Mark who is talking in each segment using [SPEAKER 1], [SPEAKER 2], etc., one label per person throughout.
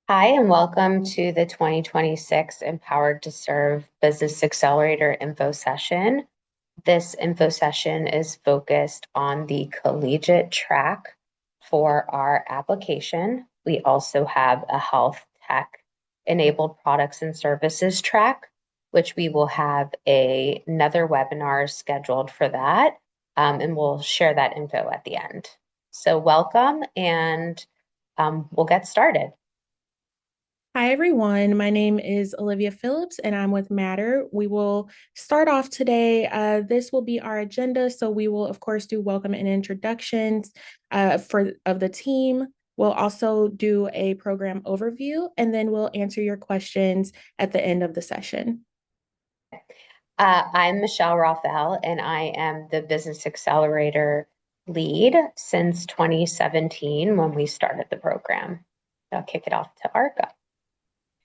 [SPEAKER 1] Hi, and welcome to the 2026 Empowered to Serve Business Accelerator info session. This info session is focused on the collegiate track for our application. We also have a health tech enabled products and services track, which we will have another webinar scheduled for that, and we'll share that info at the end. So welcome, and we'll get started.
[SPEAKER 2] Hi, everyone. My name is Olivia Phillips, and I'm with Matter. We will start off today. This will be our agenda. So we will, of course, do welcome and introductions of the team. We'll also do a program overview, and then we'll answer your questions at the end of the session.
[SPEAKER 1] I'm Michelle Rothel, and I am the Business Accelerator lead since 2017 when we started the program. I'll kick it off to Arka.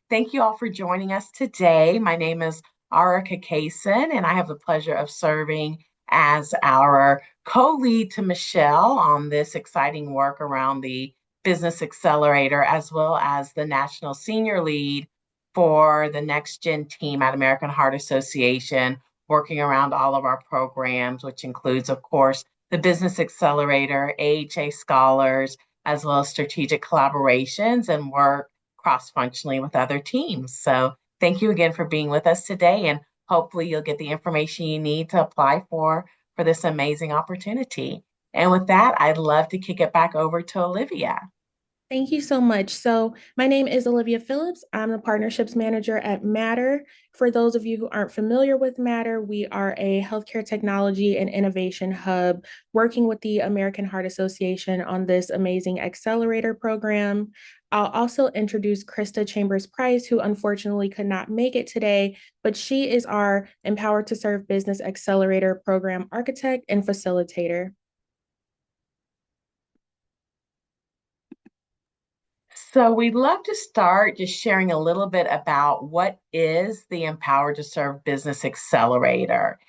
[SPEAKER 3] Thank you all for joining us today. My name is Arika Kaysen, and I have the pleasure of serving as our co-lead to Michelle on this exciting work around the Business Accelerator, as well as the National Senior Lead for the Next Gen team at American Heart Association, working around all of our programs, which includes, of course, the Business Accelerator, AHA Scholars, as well as strategic collaborations and work cross-functionally with other teams. So thank you again for being with us today, and hopefully you'll get the information you need to apply for this amazing opportunity. And with that, I'd love to kick it back over to Olivia.
[SPEAKER 2] Thank you so much. So, my name is Olivia Phillips. I'm the partnerships manager at Matter. For those of you who aren't familiar with Matter, we are a healthcare technology and innovation hub working with the American Heart Association on this amazing accelerator program. I'll also introduce Krista Chambers Price, who unfortunately could not make it today, but she is our Empowered to Serve Business Accelerator program architect and facilitator.
[SPEAKER 3] So we'd love to start just sharing a little bit about what is the Empowered to Serve Business Accelerator.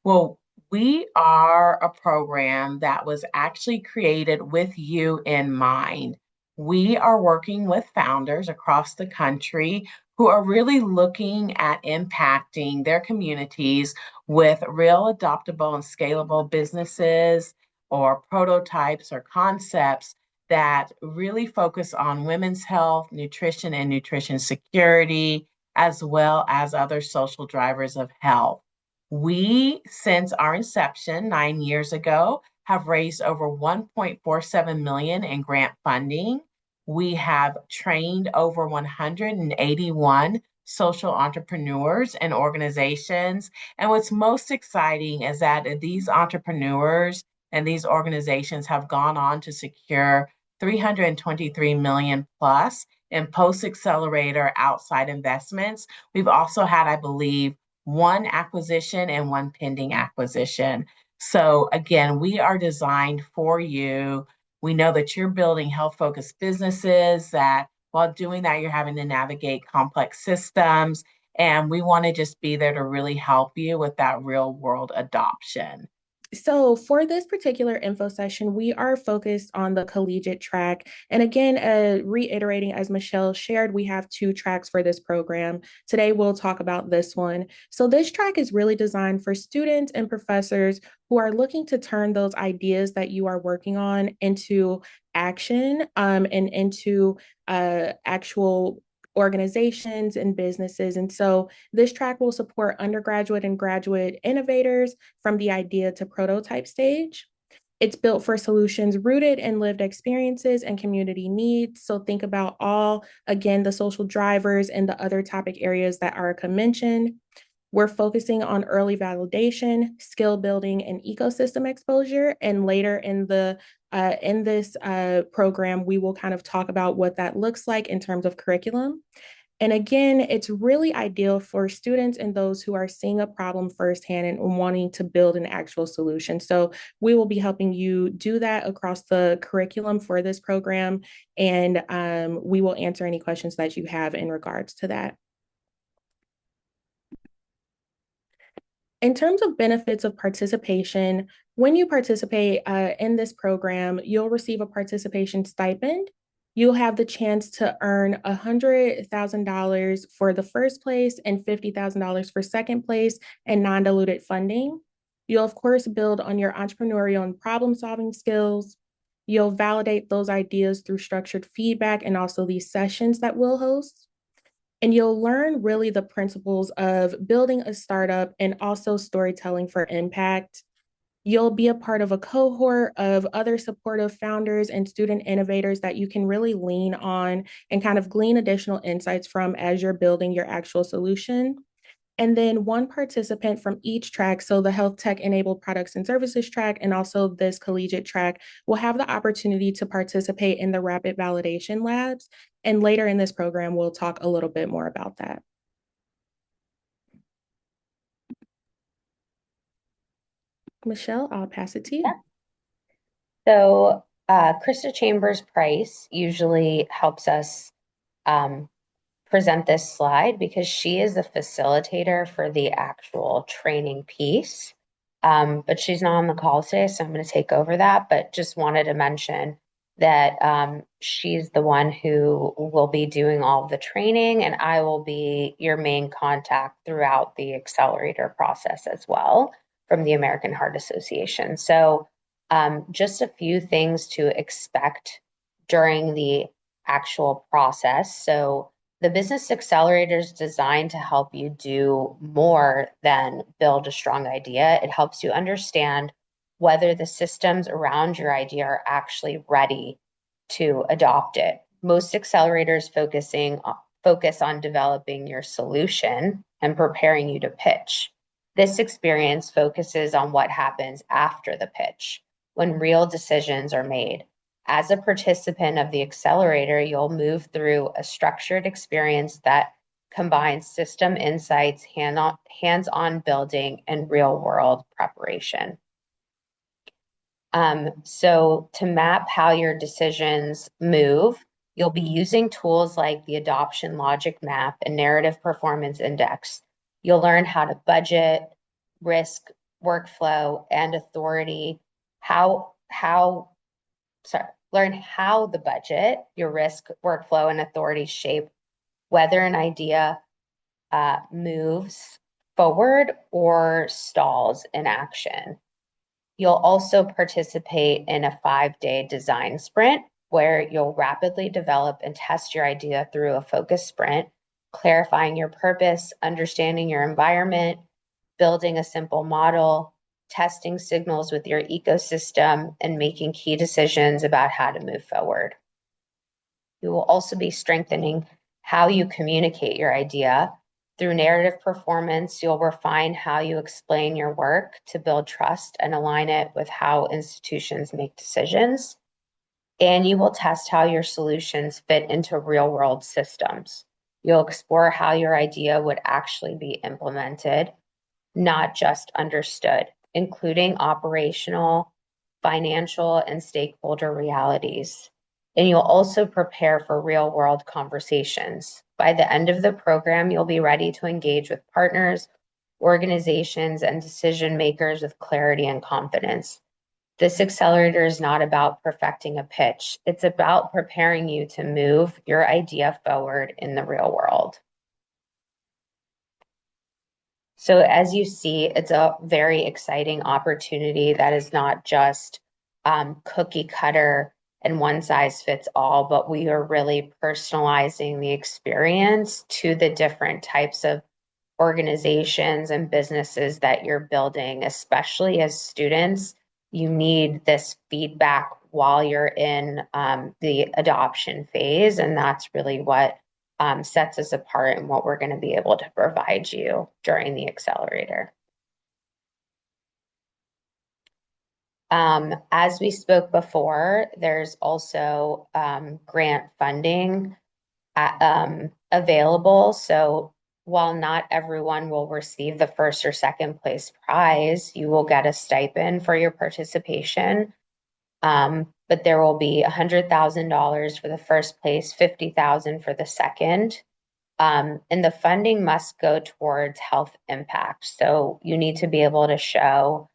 [SPEAKER 3] Well, we are a program that was actually created with you in mind. We are working with founders across the country who are really looking at impacting their communities with real adoptable and scalable businesses or prototypes or concepts that really focus on women's health, nutrition, and nutrition security, as well as other social drivers of health. We, since our inception 9 years ago, have raised over 1.47 million in grant funding. We have trained over 181 social entrepreneurs and organizations. And what's most exciting is that these entrepreneurs and these organizations have gone on to secure 323 million plus in post-accelerator outside investments. We've also had, I believe, one acquisition and one pending acquisition. So again, we are designed for you. We know that you're building health-focused businesses, that while doing that, you're having to navigate complex systems. And we want to just be there to really help you with that real world adoption.
[SPEAKER 2] So, for this particular info session, we are focused on the collegiate track. And again, reiterating as Michelle shared, we have two tracks for this program. Today, we'll talk about this one. So, this track is really designed for students and professors who are looking to turn those ideas that you are working on into action and into actual organizations and businesses. And so this track will support undergraduate and graduate innovators from the idea to prototype stage. It's built for solutions rooted in lived experiences and community needs. So think about again, the social drivers and the other topic areas that Arika mentioned. We're focusing on early validation, skill building, and ecosystem exposure. And later in this program, we will kind of talk about what that looks like in terms of curriculum. And again, it's really ideal for students and those who are seeing a problem firsthand and wanting to build an actual solution. So we will be helping you do that across the curriculum for this program. And we will answer any questions that you have in regards to that. In terms of benefits of participation, when you participate in this program, you'll receive a participation stipend. You'll have the chance to earn $100,000 for the first place and $50,000 for second place and non-diluted funding. You'll, of course, build on your entrepreneurial and problem-solving skills. You'll validate those ideas through structured feedback and also these sessions that we'll host. And you'll learn really the principles of building a startup and also storytelling for impact. You'll be a part of a cohort of other supportive founders and student innovators that you can really lean on and kind of glean additional insights from as you're building your actual solution. And then one participant from each track, so the health tech enabled products and services track, and also this collegiate track, will have the opportunity to participate in the rapid validation labs. And later in this program, we'll talk a little bit more about that. Michelle, I'll pass it to you.
[SPEAKER 1] Yeah. So Krista Chambers Price usually helps us present this slide because she is the facilitator for the actual training piece. But she's not on the call today, so I'm going to take over that. But just wanted to mention that she's the one who will be doing all of the training, and I will be your main contact throughout the accelerator process as well from the American Heart Association. So just a few things to expect during the actual process. So the Business Accelerator is designed to help you do more than build a strong idea. It helps you understand whether the systems around your idea are actually ready to adopt it. Most accelerators focus on developing your solution and preparing you to pitch. This experience focuses on what happens after the pitch, when real decisions are made. As a participant of the accelerator, you'll move through a structured experience that combines system insights, hands-on building, and real-world preparation. So to map how your decisions move, you'll be using tools like the Adoption Logic Map and Narrative Performance Index. You'll learn how to budget, risk, workflow, and authority, learn how the budget, your risk, workflow, and authority shape whether an idea moves forward or stalls in action. You'll also participate in a 5-day design sprint where you'll rapidly develop and test your idea through a focused sprint, clarifying your purpose, understanding your environment, building a simple model, testing signals with your ecosystem, and making key decisions about how to move forward. You will also be strengthening how you communicate your idea. Through narrative performance, you'll refine how you explain your work to build trust and align it with how institutions make decisions. And you will test how your solutions fit into real-world systems. You'll explore how your idea would actually be implemented, not just understood, including operational, financial, and stakeholder realities. And you'll also prepare for real-world conversations. By the end of the program, you'll be ready to engage with partners, organizations, and decision makers with clarity and confidence. This accelerator is not about perfecting a pitch. It's about preparing you to move your idea forward in the real world. So as you see, it's a very exciting opportunity that is not just cookie cutter and one size fits all, but we are really personalizing the experience to the different types of organizations and businesses that you're building, especially as students. You need this feedback while you're in the adoption phase, and that's really what sets us apart and what we're going to be able to provide you during the accelerator. As we spoke before, there's also grant funding available. So while not everyone will receive the first or second place prize, you will get a stipend for your participation. But there will be $100,000 for the first place, $50,000 for the second. And the funding must go towards health impact. So you need to be able to show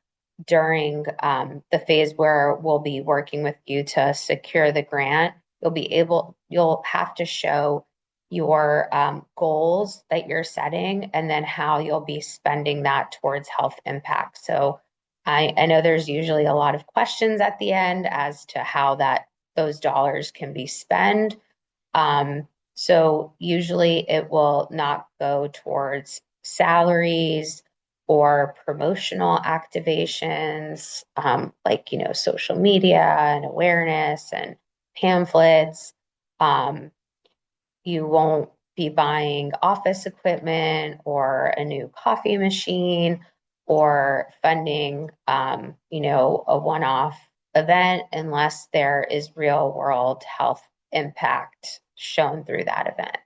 [SPEAKER 1] during the phase where we'll be working with you to secure the grant you'll have to show your goals that you're setting and then how you'll be spending that towards health impact. So I know there's usually a lot of questions at the end as to how those dollars can be spent. So usually it will not go towards salaries or promotional activations, like, social media and awareness and pamphlets. Um, you won't be buying office equipment or a new coffee machine or funding, a one-off event unless there is real world health impact shown through that event.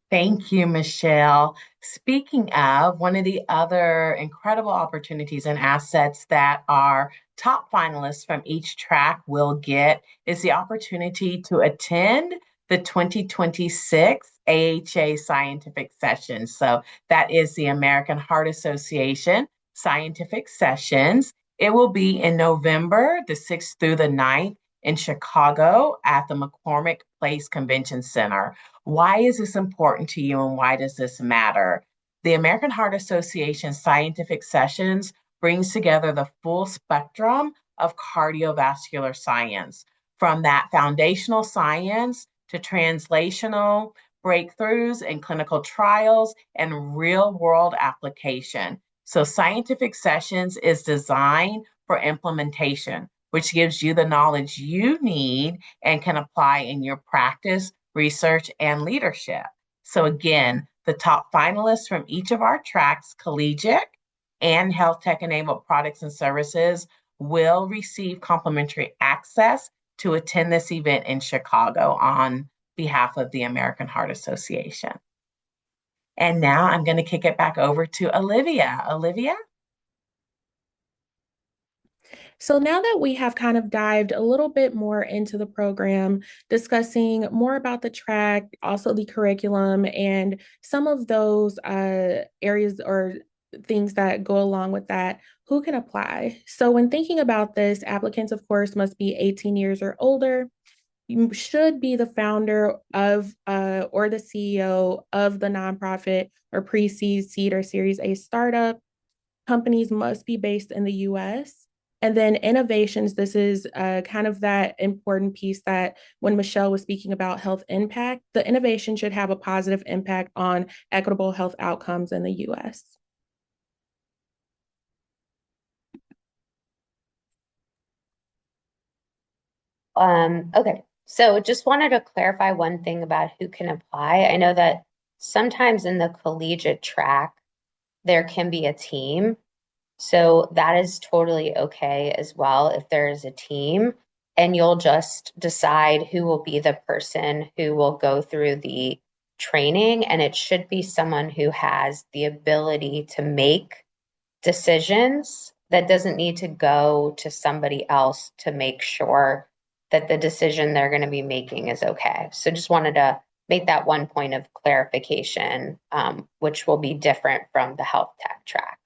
[SPEAKER 3] Thank you, Michelle. Speaking of, one of the other incredible opportunities and assets that our top finalists from each track will get is the opportunity to attend the 2026 AHA Scientific Sessions. So that is the American Heart Association Scientific Sessions. It will be in November the 6th through the 9th in Chicago at the McCormick Place Convention Center. Why is this important to you and why does this matter? The American Heart Association Scientific Sessions brings together the full spectrum of cardiovascular science, from that foundational science to translational breakthroughs in clinical trials and real world application. So, Scientific Sessions is designed for implementation, which gives you the knowledge you need and can apply in your practice, research, and leadership. So again, the top finalists from each of our tracks, collegiate and health tech enabled products and services, will receive complimentary access to attend this event in Chicago on behalf of the American Heart Association. And now I'm going to kick it back over to Olivia. Olivia?
[SPEAKER 2] So now that we have kind of dived a little bit more into the program, discussing more about the track, also the curriculum, and some of those areas or things that go along with that, who can apply? So when thinking about this, applicants, of course, must be 18 years or older. You should be the founder of or the CEO of the nonprofit or pre-seed, seed, or Series A startup. Companies must be based in the US. And then innovations, this is kind of that important piece that when Michelle was speaking about health impact, the innovation should have a positive impact on equitable health outcomes in the US.
[SPEAKER 1] Okay, so just wanted to clarify one thing about who can apply. I know that sometimes in the collegiate track, there can be a team. So that is totally okay as well if there is a team, and you'll just decide who will be the person who will go through the training. And it should be someone who has the ability to make decisions that doesn't need to go to somebody else to make sure that the decision they're going to be making is okay. So just wanted to make that one point of clarification, which will be different from the health tech track.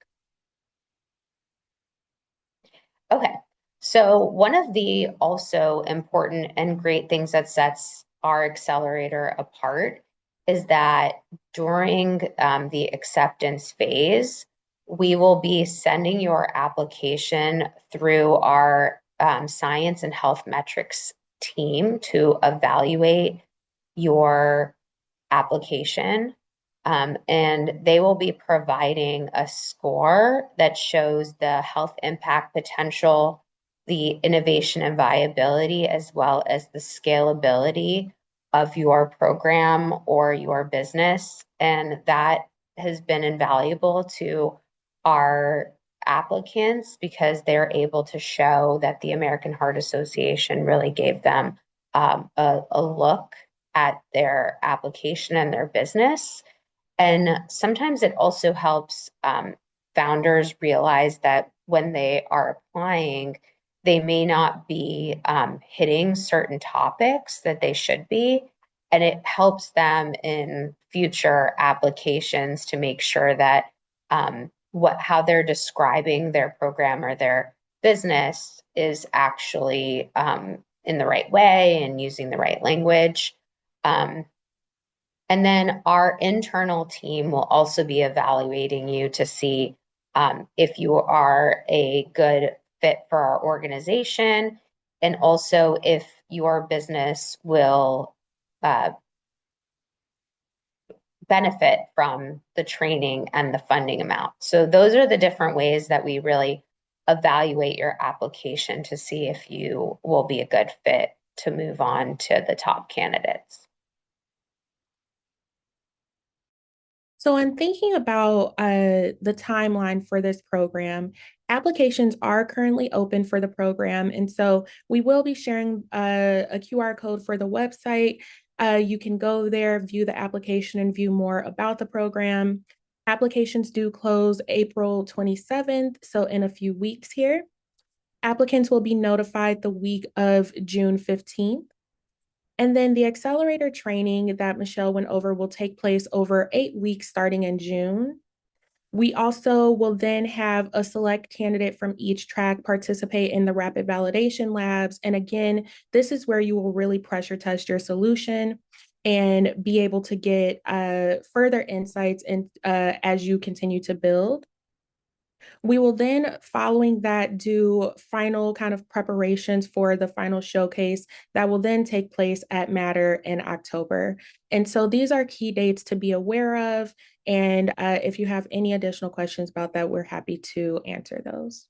[SPEAKER 1] Okay, so one of the also important and great things that sets our accelerator apart is that during the acceptance phase, we will be sending your application through our science and health metrics team to evaluate your application. And they will be providing a score that shows the health impact potential, the innovation and viability, as well as the scalability of your program or your business. And that has been invaluable to our applicants because they're able to show that the American Heart Association really gave them a look at their application and their business. And sometimes it also helps founders realize that when they are applying, they may not be hitting certain topics that they should be. And it helps them in future applications to make sure that how they're describing their program or their business is actually in the right way and using the right language. Um, and then our internal team will also be evaluating you to see if you are a good fit for our organization, and also if your business will benefit from the training and the funding amount. So those are the different ways that we really evaluate your application to see if you will be a good fit to move on to the top candidates.
[SPEAKER 2] So I'm thinking about the timeline for this program. Applications are currently open for the program, and so we will be sharing a QR code for the website. You can go there, view the application, and view more about the program. Applications do close April 27th, so in a few weeks here. Applicants will be notified the week of June 15th. And then the accelerator training that Michelle went over will take place over 8 weeks starting in June. We also will then have a select candidate from each track participate in the rapid validation labs. And again, this is where you will really pressure test your solution and be able to get further insights as you continue to build. We will then, following that, do final kind of preparations for the final showcase that will then take place at Matter in October. And so these are key dates to be aware of. And if you have any additional questions about that, we're happy to answer those.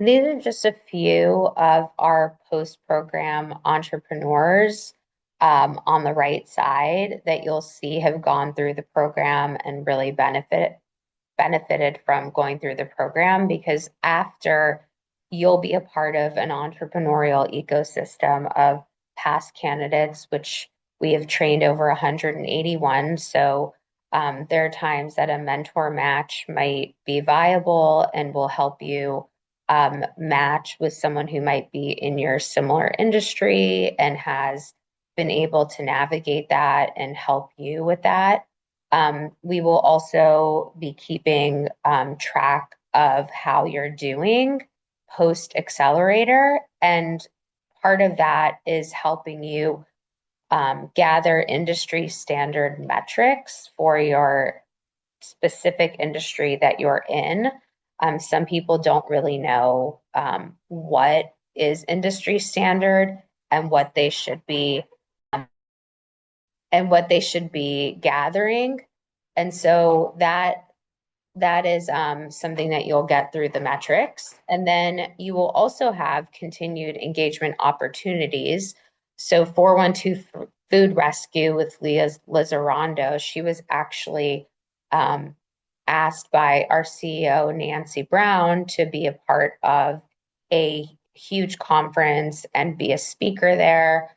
[SPEAKER 1] These are just a few of our post-program entrepreneurs on the right side that you'll see have gone through the program and really benefited from going through the program, because after, you'll be a part of an entrepreneurial ecosystem of past candidates, which we have trained over 181. So there are times that a mentor match might be viable and will help you match with someone who might be in your similar industry and has been able to navigate that and help you with that. We will also be keeping track of how you're doing post accelerator. And part of that is helping you gather industry standard metrics for your specific industry that you're in. Some people don't really know what is industry standard and what they should be gathering. And so that is something that you'll get through the metrics. And then you will also have continued engagement opportunities. So 412 Food Rescue with Lizarondo, she was actually asked by our CEO, Nancy Brown, to be a part of a huge conference and be a speaker there.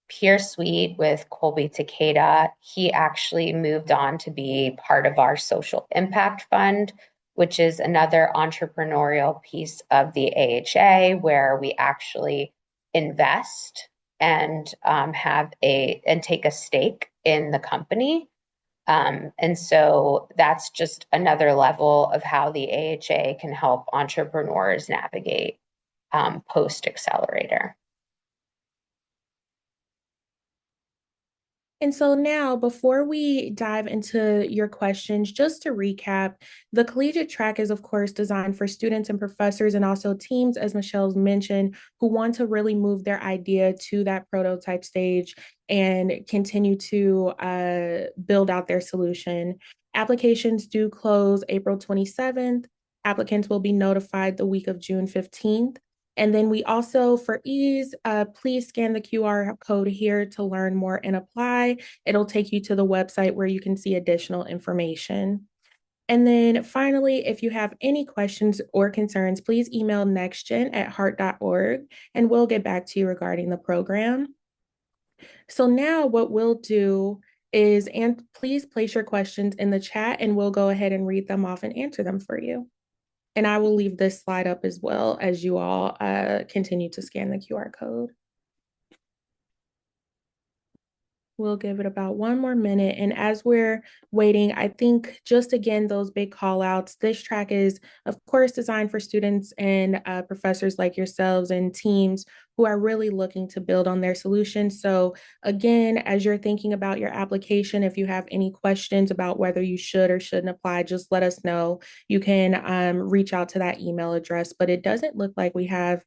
[SPEAKER 1] Peer Suite with Colby Takeda, he actually moved on to be part of our social impact fund, which is another entrepreneurial piece of the AHA where we actually invest and take a stake in the company. And so that's just another level of how the AHA can help entrepreneurs navigate post accelerator.
[SPEAKER 2] And so now, before we dive into your questions, just to recap, the Collegiate Track is, of course, designed for students and professors and also teams, as Michelle's mentioned, who want to really move their idea to that prototype stage and continue to build out their solution. Applications do close April 27th. Applicants will be notified the week of June 15th. And then we also, for ease, please scan the QR code here to learn more and apply. It'll take you to the website where you can see additional information. And then finally, if you have any questions or concerns, please email nextgen@heart.org and we'll get back to you regarding the program. So now what we'll do is, and please place your questions in the chat and we'll go ahead and read them off and answer them for you. And I will leave this slide up as well as you all continue to scan the QR code. We'll give it about one more minute. And as we're waiting, I think just again, those big call outs, this track is, of course, designed for students and professors like yourselves and teams who are really looking to build on their solutions. So again, as you're thinking about your application, if you have any questions about whether you should or shouldn't apply, just let us know. You can reach out to that email address, but it doesn't look like we have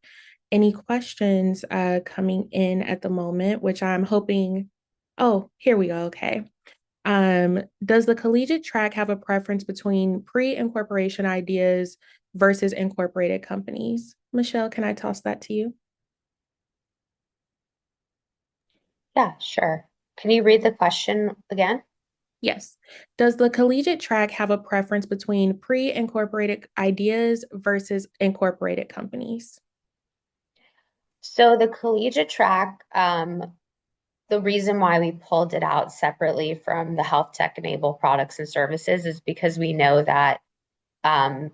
[SPEAKER 2] any questions coming in at the moment, which I'm hoping. Oh, here we go. Okay. Does the collegiate track have a preference between pre-incorporation ideas versus incorporated companies? Michelle, can I toss that to you?
[SPEAKER 1] Yeah, sure. Can you read the question again?
[SPEAKER 2] Yes. Does the collegiate track have a preference between pre-incorporated ideas versus incorporated companies?
[SPEAKER 1] So the collegiate track, the reason why we pulled it out separately from the health tech enabled products and services is because we know that um,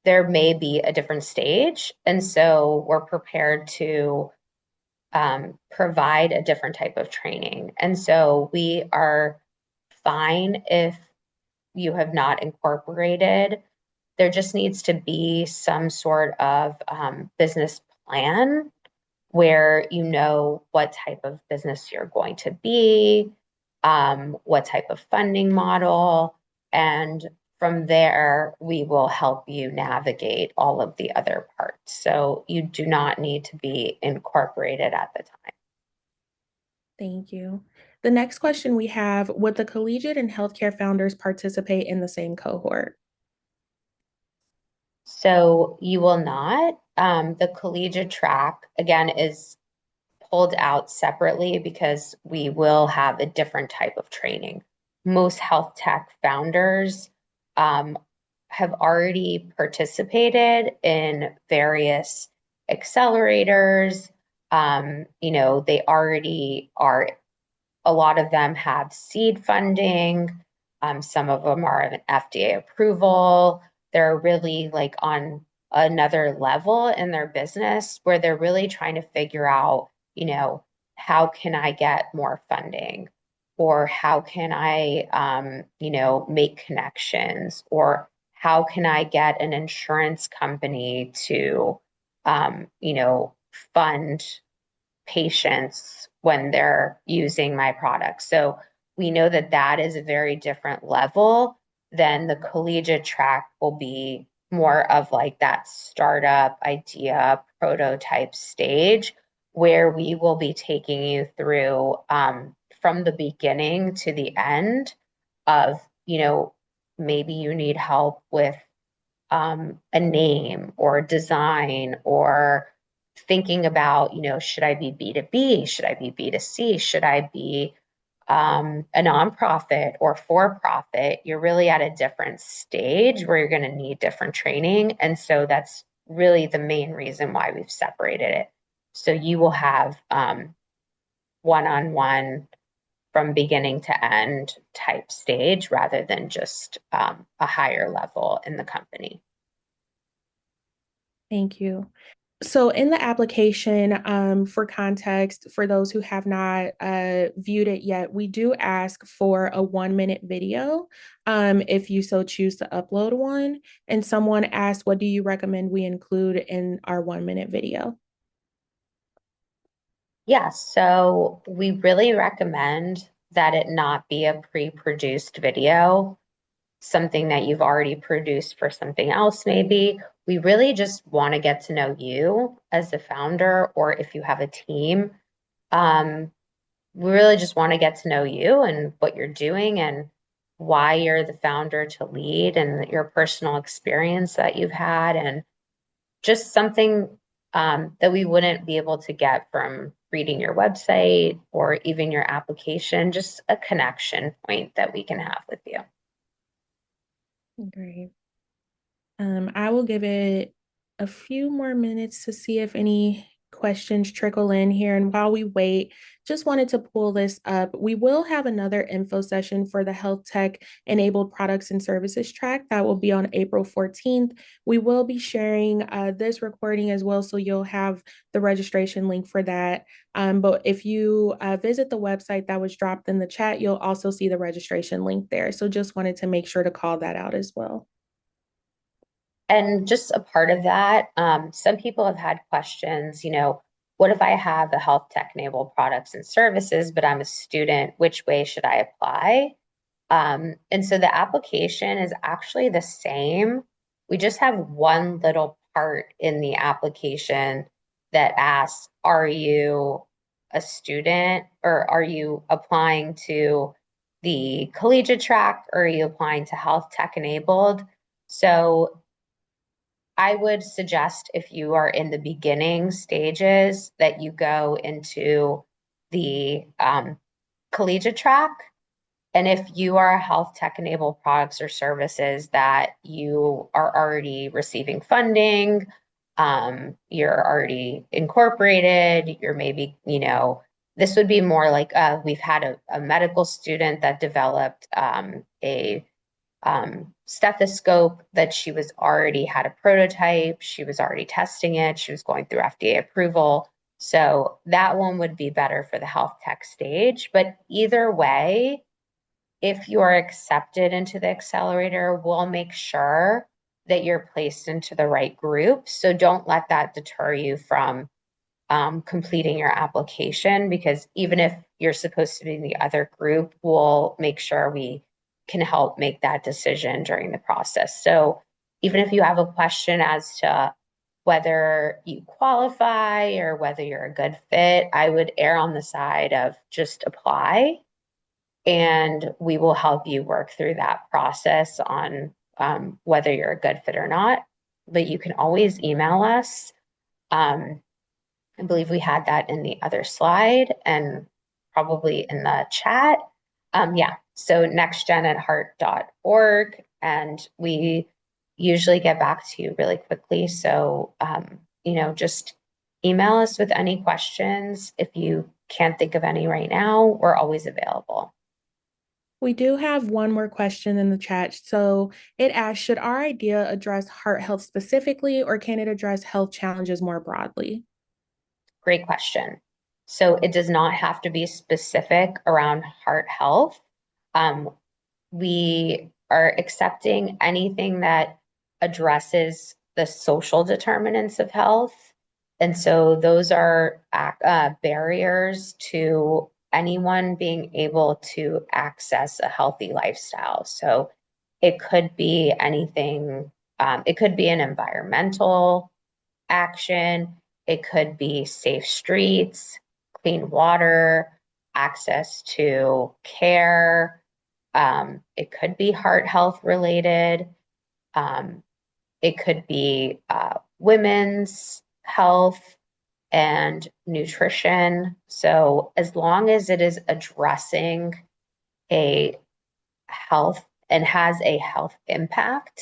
[SPEAKER 1] there may be a different stage. And so we're prepared to provide a different type of training. And so we are fine if you have not incorporated. There just needs to be some sort of business plan where you know what type of business you're going to be, what type of funding model, and from there, we will help you navigate all of the other parts. So you do not need to be incorporated at the time.
[SPEAKER 2] Thank you. The next question we have, would the collegiate and healthcare founders participate in the same cohort?
[SPEAKER 1] So you will not. The collegiate track, again, is pulled out separately because we will have a different type of training. Most health tech founders um, have already participated in various accelerators. They already are, a lot of them have seed funding. Some of them are an FDA approval. They're really like on another level in their business where they're really trying to figure out, how can I get more funding? Or how can I, make connections? Or how can I get an insurance company to, fund patients when they're using my product. So we know that that is a very different level than the collegiate track will be more of like that startup idea prototype stage where we will be taking you through from the beginning to the end of, maybe you need help with a name or design or thinking about, should I be B2B? Should I be B2C? Should I be a nonprofit or for profit? You're really at a different stage where you're going to need different training. And so that's really the main reason why we've separated it. So you will have one-on-one from beginning to end type stage rather than just a higher level in the company.
[SPEAKER 2] Thank you. So in the application, for context, for those who have not viewed it yet, we do ask for a 1 minute video if you so choose to upload one. And someone asked, what do you recommend we include in our 1 minute video?
[SPEAKER 1] Yeah, so we really recommend that it not be a pre-produced video, something that you've already produced for something else, maybe. We really just want to get to know you as the founder, or if you have a team. Um, we really just want to get to know you and what you're doing and why you're the founder to lead and your personal experience that you've had and just something that we wouldn't be able to get from reading your website or even your application, just a connection point that we can have with you.
[SPEAKER 2] Great. I will give it a few more minutes to see if any questions trickle in here. And while we wait, just wanted to pull this up. We will have another info session for the health tech enabled products and services track that will be on April 14th. We will be sharing this recording as well, so you'll have the registration link for that. But if you visit the website that was dropped in the chat, you'll also see the registration link there. So just wanted to make sure to call that out as well.
[SPEAKER 1] And just a part of that, some people have had questions, what if I have the health tech enabled products and services, but I'm a student, which way should I apply? And so the application is actually the same. We just have one little part in the application that asks, are you a student or are you applying to the collegiate track or are you applying to health tech enabled? So I would suggest if you are in the beginning stages that you go into the collegiate track. And if you are a health tech enabled products or services that you are already receiving funding, you're already incorporated, you're maybe, this would be more like we've had a medical student that developed a stethoscope that she was already had a prototype, she was already testing it, she was going through FDA approval. So that one would be better for the health tech stage. But either way, if you are accepted into the accelerator, we'll make sure that you're placed into the right group. So don't let that deter you from completing your application, because even if you're supposed to be in the other group, we'll make sure we can help make that decision during the process. So even if you have a question as to whether you qualify or whether you're a good fit, I would err on the side of just apply, and we will help you work through that process on whether you're a good fit or not. But you can always email us. I believe we had that in the other slide and probably in the chat. Yeah, so nextgen@heart.org, and we usually get back to you really quickly. So, just email us with any questions. If you can't think of any right now, we're always available.
[SPEAKER 2] We do have one more question in the chat. So it asks, should our idea address heart health specifically, or can it address health challenges more broadly?
[SPEAKER 1] Great question. So it does not have to be specific around heart health. We are accepting anything that addresses the social determinants of health. And so those are barriers to anyone being able to access a healthy lifestyle. So it could be anything, it could be an environmental action, it could be safe streets, clean water, access to care. It could be heart health related. It could be women's health and nutrition. So as long as it is addressing a health and has a health impact,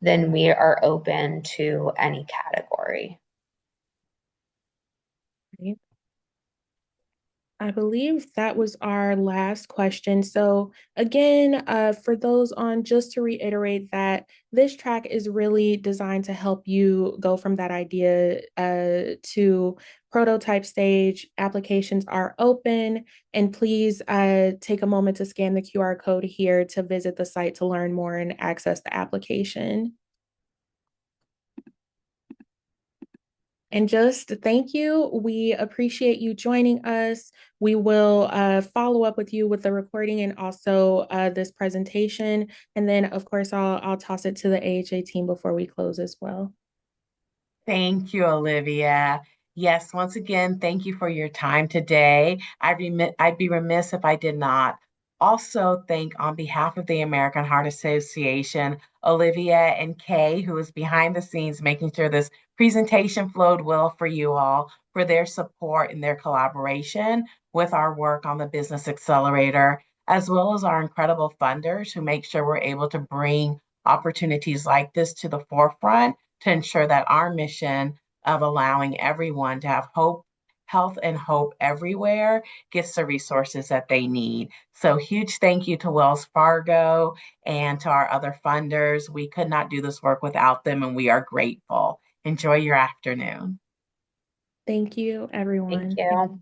[SPEAKER 1] then we are open to any category.
[SPEAKER 2] Right. I believe that was our last question. So again, for those on, just to reiterate that this track is really designed to help you go from that idea to prototype stage. Applications are open, and please take a moment to scan the QR code here to visit the site to learn more and access the application. And just thank you. We appreciate you joining us. We will follow up with you with the recording and also this presentation. And then, of course, I'll toss it to the AHA team before we close as well.
[SPEAKER 3] Thank you, Olivia. Yes, once again, thank you for your time today. I'd be remiss if I did not also thank, on behalf of the American Heart Association, Olivia and Kay, who is behind the scenes making sure this presentation flowed well for you all, for their support and their collaboration with our work on the Business Accelerator, as well as our incredible funders who make sure we're able to bring opportunities like this to the forefront to ensure that our mission of allowing everyone to have hope, health and hope everywhere gets the resources that they need. So huge thank you to Wells Fargo and to our other funders. We could not do this work without them, and we are grateful. Enjoy your afternoon.
[SPEAKER 2] Thank you,
[SPEAKER 1] Thank
[SPEAKER 2] everyone.
[SPEAKER 1] you.